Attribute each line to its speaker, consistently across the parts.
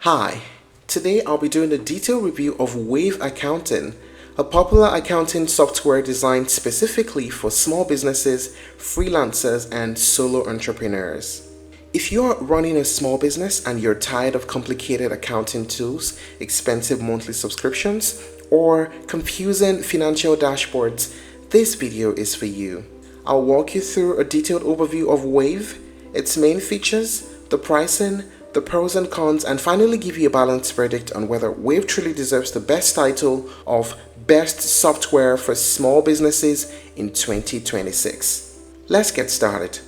Speaker 1: Hi, today I'll be doing a detailed review of Wave Accounting, a popular accounting software designed specifically for small businesses, freelancers, and solo entrepreneurs. If you're running a small business and you're tired of complicated accounting tools, expensive monthly subscriptions, or confusing financial dashboards, this video is for you. I'll walk you through a detailed overview of Wave, its main features, the pricing, the pros and cons, and finally give you a balanced verdict on whether Wave truly deserves the best title of Best Software for Small Businesses in 2026. Let's get started.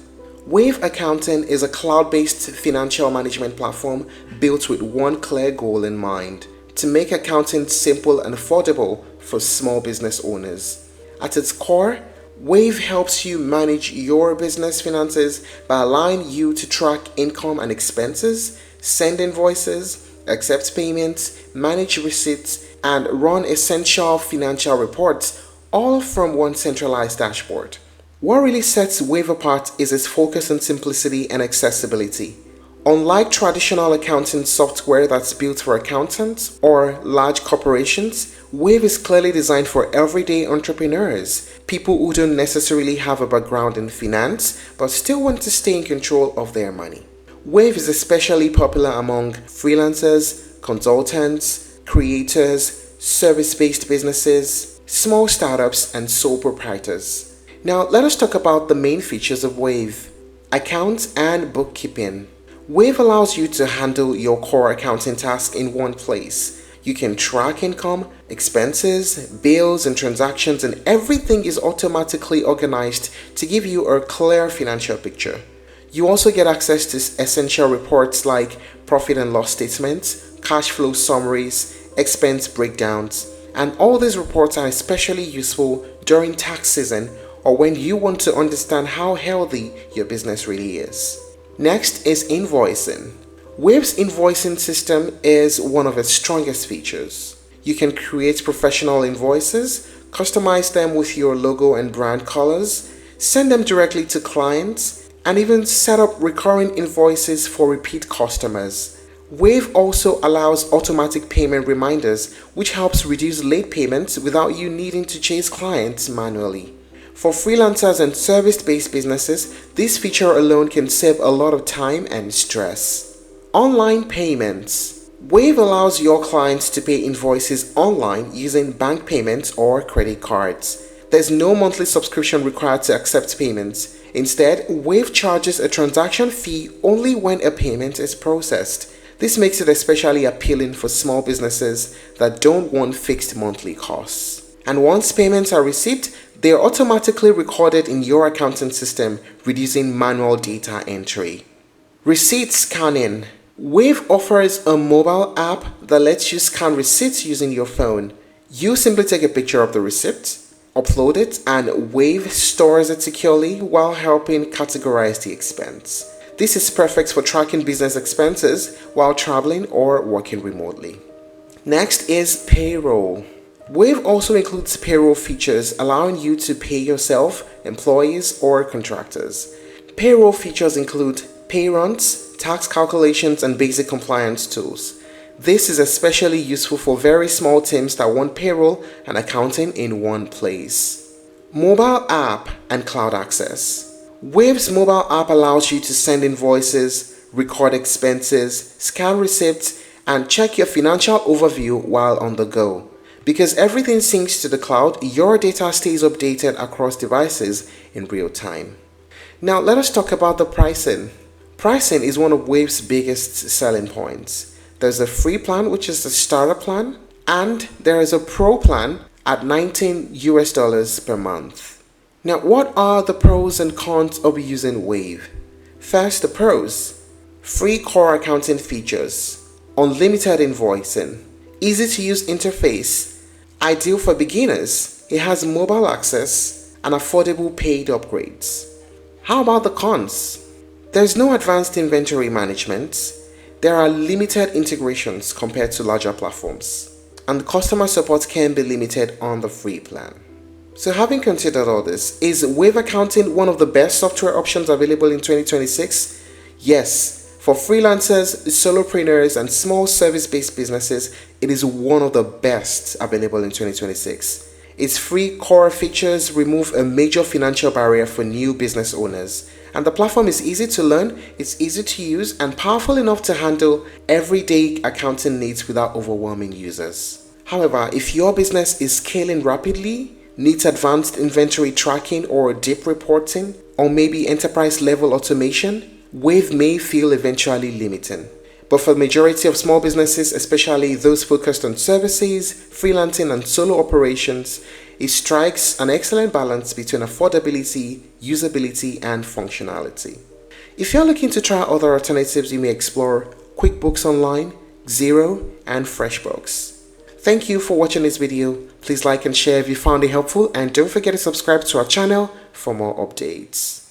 Speaker 1: Wave Accounting is a cloud-based financial management platform built with one clear goal in mind: to make accounting simple and affordable for small business owners. At its core, Wave helps you manage your business finances by allowing you to track income and expenses, send invoices, accept payments, manage receipts, and run essential financial reports, all from one centralized dashboard. What really sets Wave apart is its focus on simplicity and accessibility. Unlike traditional accounting software that's built for accountants or large corporations, Wave is clearly designed for everyday entrepreneurs, people who don't necessarily have a background in finance but still want to stay in control of their money. Wave is especially popular among freelancers, consultants, creators, service-based businesses, small startups, and sole proprietors. Now, let us talk about the main features of Wave: accounts and bookkeeping. Wave allows you to handle your core accounting tasks in one place. You can track income, expenses, bills, and transactions, and everything is automatically organized to give you a clear financial picture. You also get access to essential reports like profit and loss statements, cash flow summaries, expense breakdowns, and all these reports are especially useful during tax season or when you want to understand how healthy your business really is. Next is invoicing. Wave's invoicing system is one of its strongest features. You can create professional invoices, customize them with your logo and brand colors, send them directly to clients, and even set up recurring invoices for repeat customers. Wave also allows automatic payment reminders, which helps reduce late payments without you needing to chase clients manually. For freelancers and service-based businesses, this feature alone can save a lot of time and stress. Online payments. Wave allows your clients to pay invoices online using bank payments or credit cards. There's no monthly subscription required to accept payments. Instead, Wave charges a transaction fee only when a payment is processed. This makes it especially appealing for small businesses that don't want fixed monthly costs. And once payments are received, they are automatically recorded in your accounting system, reducing manual data entry. Receipt scanning. Wave offers a mobile app that lets you scan receipts using your phone. You simply take a picture of the receipt, upload it, and Wave stores it securely while helping categorize the expense. This is perfect for tracking business expenses while traveling or working remotely. Next is payroll. Wave also includes payroll features allowing you to pay yourself, employees, or contractors. Payroll features include pay runs, tax calculations, and basic compliance tools. This is especially useful for very small teams that want payroll and accounting in one place. Mobile app and cloud access. Wave's mobile app allows you to send invoices, record expenses, scan receipts, and check your financial overview while on the go. Because everything syncs to the cloud, your data stays updated across devices in real time. Now let us talk about the pricing. Pricing is one of Wave's biggest selling points. There's a free plan, which is the starter plan, and there is a pro plan at $19 per month. Now, what are the pros and cons of using Wave? First, the pros: free core accounting features, unlimited invoicing, easy to use interface, ideal for beginners. It has mobile access and affordable paid upgrades. How about the cons? There's no advanced inventory management. There are limited integrations compared to larger platforms, and customer support can be limited on the free plan. So having considered all this, is Wave Accounting one of the best software options available in 2026? Yes, For freelancers, solopreneurs, and small service-based businesses, it is one of the best available in 2026. Its free core features remove a major financial barrier for new business owners. And the platform is easy to learn, it's easy to use, and powerful enough to handle everyday accounting needs without overwhelming users. However, if your business is scaling rapidly, needs advanced inventory tracking or deep reporting, or maybe enterprise level automation, Wave may feel eventually limiting. But for the majority of small businesses, especially those focused on services, freelancing, and solo operations, it strikes an excellent balance between affordability, usability, and functionality. If you're looking to try other alternatives, you may explore QuickBooks Online, Xero, and FreshBooks. Thank you for watching this video. Please like and share if you found it helpful, and don't forget to subscribe to our channel for more updates.